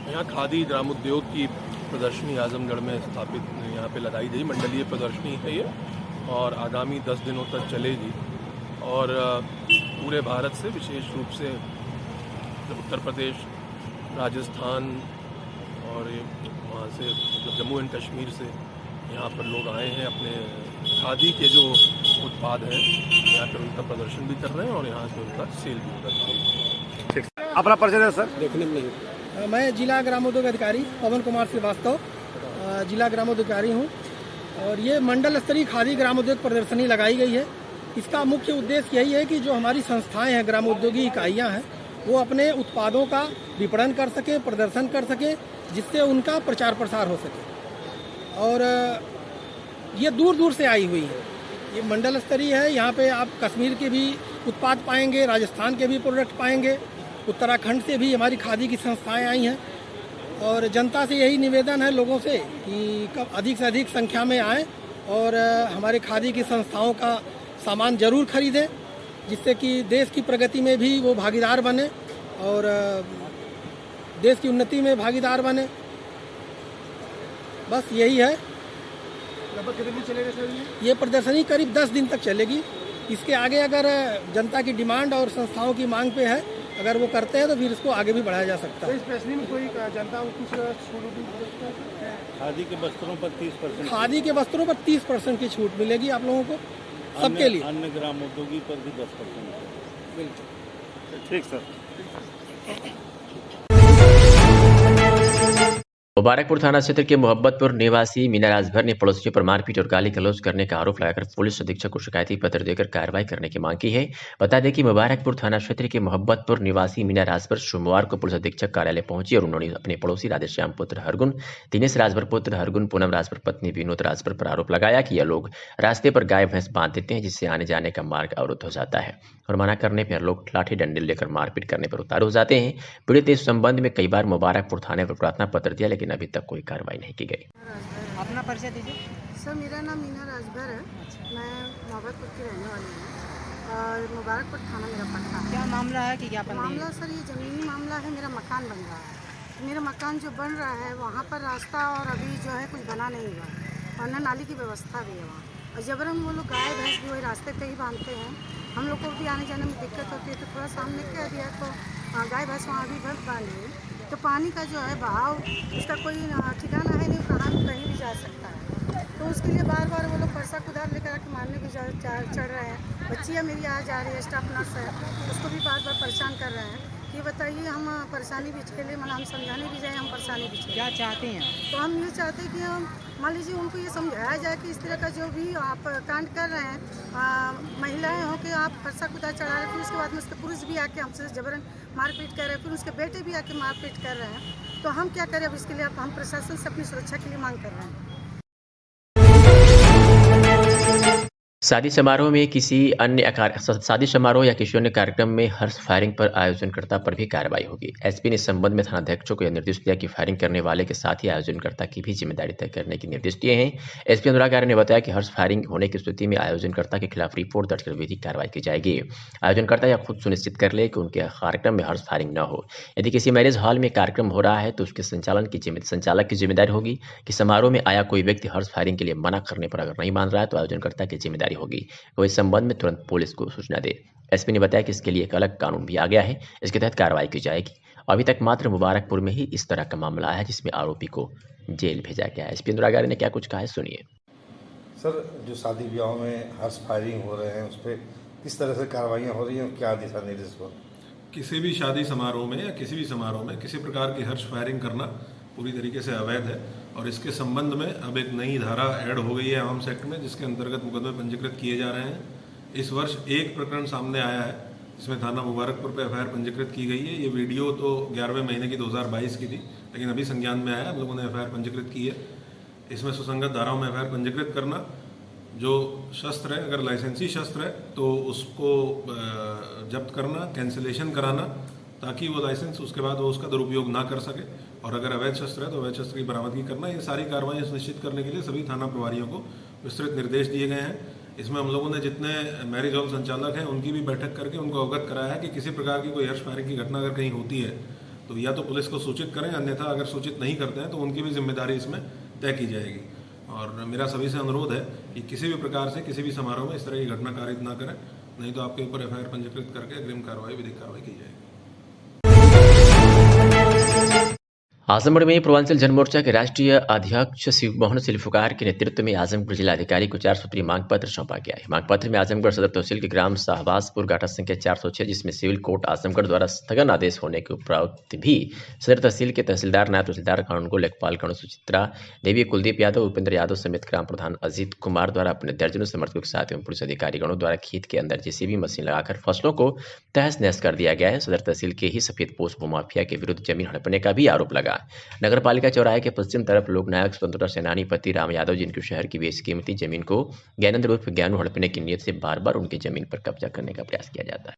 यहाँ खादी ग्रामोद्योग की प्रदर्शनी आजमगढ़ में स्थापित यहाँ पे लगाई गई मंडलीय प्रदर्शनी है ये, और आगामी 10 दिनों तक चलेगी। और पूरे भारत से, विशेष रूप से उत्तर प्रदेश, राजस्थान और वहाँ से मतलब जम्मू एंड कश्मीर से यहाँ पर लोग आए हैं, अपने खादी के जो उत्पाद हैं यहाँ पर उनका प्रदर्शन भी कर रहे हैं और यहाँ से उनका सेल भी कर रहे हैं। अपना परिचय है सर? देखने में नहीं। मैं जिला ग्रामोद्योग अधिकारी पवन कुमार श्रीवास्तव जिला ग्रामोद्योग अधिकारी हूँ, और ये मंडल स्तरीय खादी ग्रामोद्योग प्रदर्शनी लगाई गई है। इसका मुख्य उद्देश्य यही है कि जो हमारी संस्थाएं हैं, ग्रामोद्योगी इकाइयाँ हैं, वो अपने उत्पादों का विपणन कर सके, प्रदर्शन कर सके, जिससे उनका प्रचार प्रसार हो सके। और ये दूर दूर से आई हुई है, ये मंडल स्तरीय है। यहाँ पे आप कश्मीर के भी उत्पाद पाएंगे, राजस्थान के भी प्रोडक्ट पाएंगे, उत्तराखंड से भी हमारी खादी की संस्थाएं आई हैं। और जनता से यही निवेदन है लोगों से कि कब अधिक से अधिक संख्या में आएँ और हमारे खादी की संस्थाओं का सामान जरूर खरीदें, जिससे कि देश की प्रगति में भी वो भागीदार बने और देश की उन्नति में भागीदार बने। बस यही है। लगभग कितने दिन चलेगा सर ये प्रदर्शनी? करीब 10 दिन तक चलेगी। इसके आगे अगर जनता की डिमांड और संस्थाओं की मांग पे है, अगर वो करते हैं तो फिर इसको आगे भी बढ़ाया जा सकता है। तो इस प्रदर्शनी में कोई जनता को कुछ छूट? खादी के वस्त्रों पर 30%। खादी के वस्त्रों पर 30% की छूट मिलेगी आप लोगों को, सबके लिए। अन्य ग्राम उद्योगी पर भी 10%। बिल्कुल ठीक सर। मुबारकपुर थाना क्षेत्र के मोहब्बतपुर निवासी मीना राजभर ने पड़ोसियों पर मारपीट और गाली गलौज करने का आरोप लगाकर पुलिस अधीक्षक को शिकायती पत्र देकर कार्रवाई करने की मांग की है। बता दें कि मुबारकपुर थाना क्षेत्र के मोहब्बतपुर निवासी मीना राजभर सोमवार को पुलिस अधीक्षक कार्यालय पहुंची और उन्होंने अपने पड़ोसी राधेश्याम पुत्र हरगुन, दिनेश राजभर पुत्र हरगुन, पूनम राजभर पत्नी विनोद राजभर पर आरोप लगाया कि यह लोग रास्ते पर गाय भैंस बांध देते हैं, जिससे आने जाने का मार्ग अवरुद्ध हो जाता है और मना करने पर लोग लाठी डंडे लेकर मारपीट करने पर उतारू हो जाते हैं। पीड़ित इस संबंध में कई बार मुबारकपुर थाने पर प्रार्थना पत्र दिया, लेकिन अभी तक कोई कार्रवाई नहीं की गई। अपना परिचय दीजिए। सर मेरा नाम मीना राजभर है। मैं मोहब्बतपुर की रहने वाली हूँ और मुबारकपुर थाना मेरा पड़ता है। क्या मामला है कि क्या मामला? सर ये ज़मीनी मामला है। मेरा मकान बन रहा है। मेरा मकान जो बन रहा है वहाँ पर रास्ता और अभी जो है कुछ बना नहीं हुआ और न नाली की व्यवस्था भी है वहाँ, और जबरन वो लोग गाय भैंस भी वही रास्ते पे ही बांधते हैं। हम लोग को भी आने जाने में दिक्कत होती है, तो थोड़ा सामने कह दिया तो गाय भैंस वहाँ भी भर बांधी, तो पानी का जो है बहाव उसका कोई ठिकाना है नहीं, कहाँ कहीं भी जा सकता है। तो उसके लिए बार बार वो लोग परसा कुदार लेकर आके मारने भी चढ़ रहे हैं। बच्चियाँ मेरी आ जा रही है, स्टाफ नर्स है, उसको भी बार बार परेशान कर रहे हैं। ये बताइए हम परेशानी भी झेले, मतलब हम समझाने भी जाए, हम परेशानी भी झेले। क्या चाहते हैं? तो हम ये चाहते हैं कि हम मान लीजिए उनको ये समझाया जाए कि इस तरह का जो भी आप कांड कर रहे हैं, महिलाएं हो के आप फरसा कुदा चढ़ा रहे, फिर उसके बाद में उसके पुरुष भी आके हमसे जबरन मारपीट कर रहे हैं, फिर उसके बेटे भी आके मारपीट कर रहे हैं। तो हम क्या करें अब इसके लिए? हम प्रशासन से अपनी सुरक्षा के लिए मांग कर रहे हैं। शादी समारोह या किसी अन्य कार्यक्रम में हर्ष फायरिंग पर आयोजनकर्ता पर भी कार्रवाई होगी। एसपी ने इस संबंध में थानाध्यक्षों को यह निर्देश दिया कि फायरिंग करने वाले के साथ ही आयोजनकर्ता की भी जिम्मेदारी तय करने के निर्देश दिए हैं। एसपी अनुराग आर्य ने बताया कि हर्ष फायरिंग होने की स्थिति में आयोजनकर्ता के खिलाफ रिपोर्ट दर्ज कर विधिक कार्रवाई की जाएगी। आयोजनकर्ता यह खुद सुनिश्चित कर ले कि उनके कार्यक्रम में हर्ष फायरिंग न हो। यदि किसी मैरिज हॉल में कार्यक्रम हो रहा है तो उसके संचालक की जिम्मेदारी होगी कि समारोह में आया कोई व्यक्ति हर्ष फायरिंग के लिए मना करने पर अगर नहीं मान रहा है तो आयोजनकर्ता की जिम्मेदारी होगी वो इस संबंध में तुरंत पुलिस को सूचना दे। एसपी ने बताया कि इसके लिए एक अलग कानून भी आ गया है, इसके तहत कार्रवाई की जाएगी। अभी तक मात्र मुबारकपुर में ही इस तरह का मामला आया है जिसमें आरोपी को जेल भेजा गया है। एसपी अनुराग आर्य ने क्या कुछ कहा है, सुनिए। सर, जो शादी ब्याह में हर्ष फायरिंग हो रहे हैं उस पर किस तरह से कार्रवाइयाँ हो रही हैं, क्या दिशा निर्देश हो? किसी भी शादी समारोह में या किसी भी समारोह में किसी प्रकार की हर्ष फायरिंग करना पूरी तरीके से अवैध है और इसके संबंध में अब एक नई धारा ऐड हो गई है आर्म्स एक्ट में, जिसके अंतर्गत मुकदमे पंजीकृत किए जा रहे हैं। इस वर्ष एक प्रकरण सामने आया है जिसमें थाना मुबारकपुर पे एफआईआर पंजीकृत की गई है। ये वीडियो तो 11वें महीने की 2022 की थी, लेकिन अभी संज्ञान में आया, हम लोगों ने एफआईआर पंजीकृत की है। इसमें सुसंगत धाराओं में एफआईआर पंजीकृत करना, जो शस्त्र है अगर लाइसेंसी शस्त्र है तो उसको जब्त करना, कैंसिलेशन कराना ताकि वो लाइसेंस उसके बाद वो उसका दुरुपयोग ना कर सके, और अगर अवैध शस्त्र है तो अवैध शस्त्र की बरामदगी करना। ये सारी कार्रवाई सुनिश्चित करने के लिए सभी थाना प्रभारियों को विस्तृत निर्देश दिए गए हैं। इसमें हम लोगों ने जितने मैरिज हॉल संचालक हैं उनकी भी बैठक करके उनको अवगत कराया है कि किसी प्रकार की कोई हर्ष फायरिंग की घटना अगर कहीं होती है तो या तो पुलिस को सूचित करें, अन्यथा अगर सूचित नहीं करते हैं तो उनकी भी जिम्मेदारी इसमें तय की जाएगी। और मेरा सभी से अनुरोध है कि किसी भी प्रकार से किसी भी समारोह में इस तरह की घटना कारित ना करें, नहीं तो आपके ऊपर एफआईआर पंजीकृत करके अग्रिम कार्रवाई, विधिक कार्रवाई की जाएगी। आजमगढ़ में पूर्वांचल जनमोर्चा के राष्ट्रीय अध्यक्ष शिवमोहन सिलफुकार के नेतृत्व में आजमगढ़ जिलाधिकारी को 4 सूत्रीय मांग पत्र सौंपा गया है। मांग पत्र में आजमगढ़ सदर तहसील के ग्राम शाहबाजपुर गाटा संख्या 406, जिसमें सिविल कोर्ट आजमगढ़ द्वारा स्थगन आदेश होने के उपरांत भी सदर तहसील के तहसीलदार, नायब तहसीलदार कानूनगो, लेखपाल कानून सुचित्रा देवी, कुलदीप यादव, उपेंद्र यादव समेत ग्राम प्रधान अजीत कुमार द्वारा अपने दर्जनों समर्थकों के साथ एवं पुलिस अधिकारीगणों द्वारा खेत के अंदर जेसीबी मशीन लगाकर फसलों को तहस नहस कर दिया गया है। सदर तहसील के ही सफेद पोस्ट भूमाफिया के विरुद्ध जमीन हड़पने का भी आरोप लगा। नगरपालिका चौराहे के पश्चिम तरफ लोक नायक स्वतंत्रता सेनानी पति राम यादव, जिनकी शहर की बेशकीमती जमीन को ज्ञानेंद्र उर्फ ज्ञानू हड़पने की नीयत से बार बार उनकी जमीन पर कब्जा करने का प्रयास किया जाता है।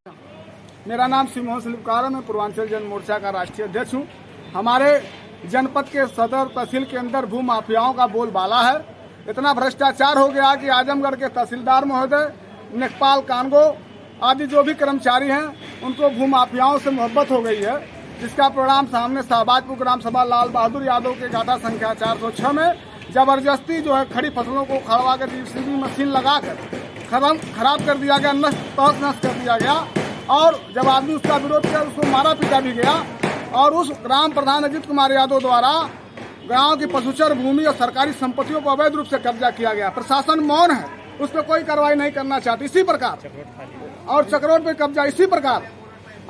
मेरा नाम शिवमोहन सिलफुकार है, मैं पूर्वांचल जन मोर्चा का राष्ट्रीय अध्यक्ष हूँ। हमारे जनपद के सदर तहसील के अंदर भू माफियाओं का बोलबाला है। इतना भ्रष्टाचार हो गया कि आजमगढ़ के तहसीलदार महोदय, लेखपाल कानगो आदि जो भी कर्मचारी हैं उनको भू माफियाओं से मोहब्बत हो गई है, जिसका परिणाम सामने शाहबाजपुर ग्राम सभा लाल बहादुर यादव के गाटा संख्या 406 में जबरदस्ती जो है खड़ी फसलों को खड़वा कर JCB मशीन लगाकर खराब कर दिया गया, तहस नहस कर दिया गया। और जब आदमी उसका विरोध किया उसको मारा पीटा भी गया। और उस ग्राम प्रधान अजीत कुमार यादव द्वारा गांव की पशुचर भूमि और सरकारी संपत्तियों पर अवैध रूप से कब्जा किया गया। प्रशासन मौन है, उस पर कोई कार्रवाई नहीं करना चाहती। इसी प्रकार और चक्रोट पे कब्जा, इसी प्रकार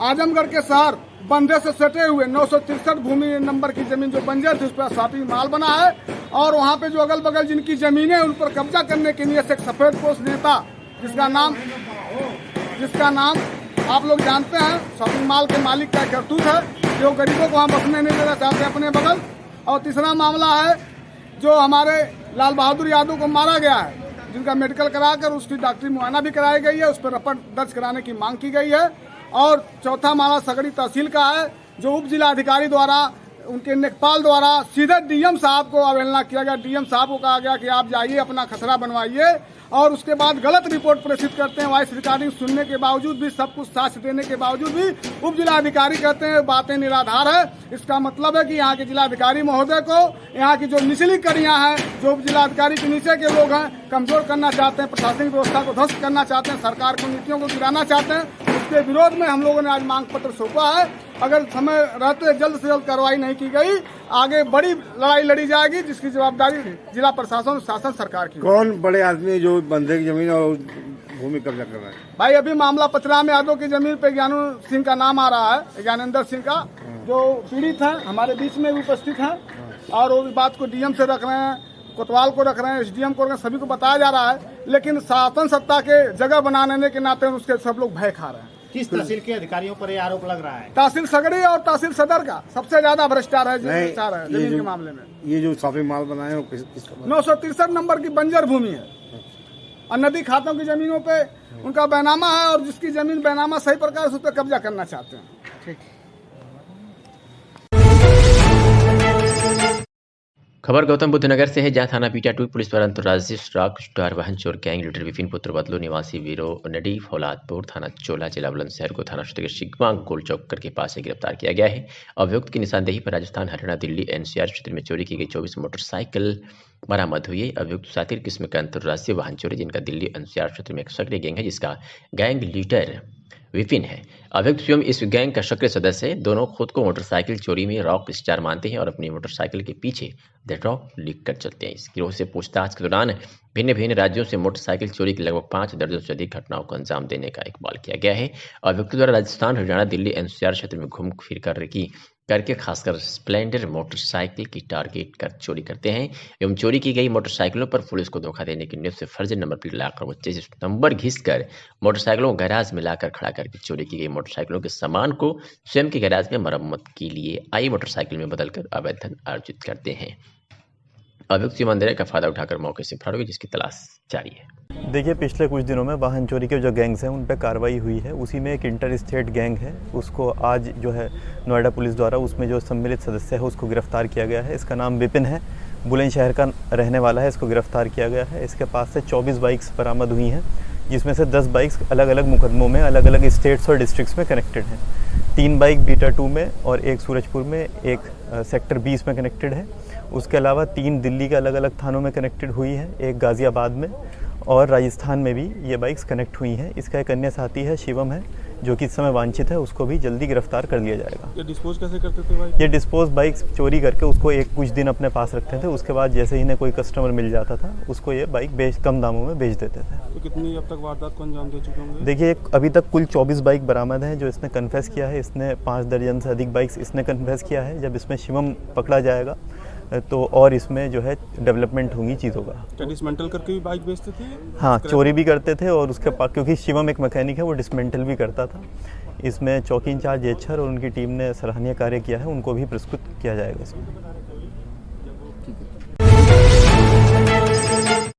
आजमगढ़ के शहर बंदे से सटे हुए 963 भूमि नंबर की जमीन जो बंजर थी उस पर शॉपिंग मॉल बना है। और वहाँ पे जो अगल बगल जिनकी जमीनें उन पर कब्जा करने के लिए एक सफेद पोश नेता जिसका नाम आप लोग जानते हैं, शॉपिंग मॉल के मालिक का करतूत है, जो गरीबों को वहाँ बसने नहीं देना चाहते अपने बगल। और तीसरा मामला है जो हमारे लाल बहादुर यादव को मारा गया है, जिनका मेडिकल कराकर उसकी डॉक्टरी मुआयना भी कराई गई है, उस पर रिपोर्ट दर्ज कराने की मांग की गई है। और चौथा मामला सगड़ी तहसील का है, जो उप जिलाधिकारी द्वारा उनके लेखपाल द्वारा सीधे DM साहब को अवहेलना किया गया। DM साहब को कहा गया कि आप जाइए अपना खसरा बनवाइए, और उसके बाद गलत रिपोर्ट प्रेषित करते हैं। वॉइस रिकॉर्डिंग सुनने के बावजूद भी, सब कुछ साक्ष्य देने के बावजूद भी उप जिलाधिकारी कहते हैं बातें निराधार है। इसका मतलब है कि यहाँ के जिलाधिकारी महोदय को यहाँ की जो निचली कड़ियाँ हैं, जो उप जिलाधिकारी के नीचे के लोग हैं, कमजोर करना चाहते हैं, प्रशासनिक व्यवस्था को ध्वस्त करना चाहते हैं, सरकार की नीतियों को गिराना चाहते हैं। उसके विरोध में हम लोगों ने आज मांग पत्र सौंपा है। अगर समय रहते जल्द से जल्द कार्रवाई नहीं की गई, आगे बड़ी लड़ाई लड़ी जाएगी, जिसकी जवाबदारी जिला प्रशासन और शासन सरकार की। कौन बड़े आदमी जो बंदे की जमीन और भूमि कब्जा कर रहा है? भाई अभी मामला पचराम यादव की जमीन पे ज्ञानू सिंह का नाम आ रहा है, ज्ञानेंद्र सिंह का, जो पीड़ित है, हमारे बीच में उपस्थित है। और वो बात को DM से रख रहे हैं, कोतवाल को रख रहे हैं, SDM को रख रहे हैं, सभी को बताया जा रहा है। लेकिन शासन सत्ता के जगह बनाने के नाते उसके सब लोग भय खा रहे हैं। किस तहसील के अधिकारियों पर ये आरोप लग रहा है? तहसील सगड़ी और तहसील सदर का सबसे ज्यादा भ्रष्टाचार है जमीन के मामले में। ये जो शॉपिंग मॉल बनाए वो किस 963 नंबर की बंजर भूमि है और नदी खातों की जमीनों पे उनका बैनामा है, और जिसकी जमीन बैनामा सही प्रकार से उस पर कब्जा करना चाहते हैं। ठीक। खबर गौतम बुद्ध नगर से है, जहां थाना पीटा 2 पुलिस द्वारा अंतर्राज्यीय रॉक स्टार वाहन चोर गैंग लीडर विपिन पुत्र बदलो निवासी वीरो नडी फौलादपुर थाना चोला जिला बुलंदशहर को थाना क्षेत्र के शिगमा गोल चौक के पास से गिरफ्तार किया गया है। अभियुक्त की निशानदेही पर राजस्थान, हरियाणा, दिल्ली NCR क्षेत्र में चोरी की गई 24 मोटरसाइकिल बरामद हुई है। अभियुक्त सातिर किस्म का अंतर्राष्ट्रीय वाहन चोरी, जिनका दिल्ली NCR क्षेत्र में एक सक्रिय गैंग है, जिसका गैंग लीडर विपिन है। अभियुक्त स्वयं इस गैंग का सक्रिय सदस्य है। दोनों खुद को मोटरसाइकिल चोरी में रॉक स्टार मानते हैं और अपनी मोटरसाइकिल के पीछे द रॉक लिख कर चलते हैं। इस गिरोह से पूछताछ के दौरान भिन्न भिन्न राज्यों से मोटरसाइकिल चोरी की लगभग 5 दर्जन से अधिक घटनाओं को अंजाम देने का इकबाल किया गया है। अभियुक्त द्वारा राजस्थान, हरियाणा, दिल्ली NCR क्षेत्र में घूम फिर करके खासकर स्प्लेंडर मोटरसाइकिल की टारगेट कर चोरी करते हैं एवं चोरी की गई मोटरसाइकिलों पर पुलिस को धोखा देने की नीयत से फर्जी नंबर प्लेट लगाकर वो चेसिस नंबर घिसकर मोटरसाइकिलों को गैराज में लाकर खड़ा करके चोरी की गई मोटरसाइकिलों के सामान को स्वयं के गैराज में मरम्मत के लिए आई मोटरसाइकिल में बदलकर अवैध धन अर्जित करते हैं। अभियुक्त ईमानदारी का फायदा उठाकर मौके से फरार हुए, जिसकी तलाश जारी है। देखिए, पिछले कुछ दिनों में वाहन चोरी के जो गैंग्स हैं उन पर कार्रवाई हुई है। उसी में एक इंटर स्टेट गैंग है, उसको आज जो है नोएडा पुलिस द्वारा उसमें जो सम्मिलित सदस्य है उसको गिरफ्तार किया गया है। इसका नाम विपिन है, बुलंदशहर का रहने वाला है। इसको गिरफ्तार किया गया है। इसके पास से 24 बाइक्स बरामद हुई हैं, जिसमें से 10 बाइक्स अलग अलग मुकदमों में अलग अलग स्टेट्स और डिस्ट्रिक्ट्स में कनेक्टेड हैं। 3 बाइक बीटा 2 में और 1 सूरजपुर में, 1 सेक्टर 20 में कनेक्टेड है। उसके अलावा 3 दिल्ली के अलग अलग थानों में कनेक्टेड हुई है, 1 गाज़ियाबाद में, और राजस्थान में भी ये बाइक्स कनेक्ट हुई हैं। इसका एक अन्य साथी है, शिवम है, जो कि इस समय वांछित है, उसको भी जल्दी गिरफ्तार कर लिया जाएगा। ये डिस्पोज कैसे करते थे भाई? ये डिस्पोज बाइक्स चोरी करके उसको कुछ दिन अपने पास रखते थे। उसके बाद जैसे ही इन्हें कोई कस्टमर मिल जाता था उसको ये बाइक कम दामों में बेच देते थे। तो कितनी अब तक वारदात को अंजाम दे चुके होंगे? देखिए, अभी तक कुल 24 बाइक बरामद हैं जो इसने कन्फेस किया है। इसने 5 दर्जन से अधिक बाइक्स इसने कन्फेस किया है। जब इसमें शिवम पकड़ा जाएगा तो और इसमें जो है डेवलपमेंट होंगी चीज़ों का। डिसमेंटल करके भी बाइक बेचते थे? हाँ, चोरी भी करते थे और उसके पास, क्योंकि शिवम एक मैकेनिक है, वो डिसमेंटल भी करता था। इसमें चौकी इंचार्ज एचर और उनकी टीम ने सराहनीय कार्य किया है, उनको भी पुरस्कृत किया जाएगा इसमें।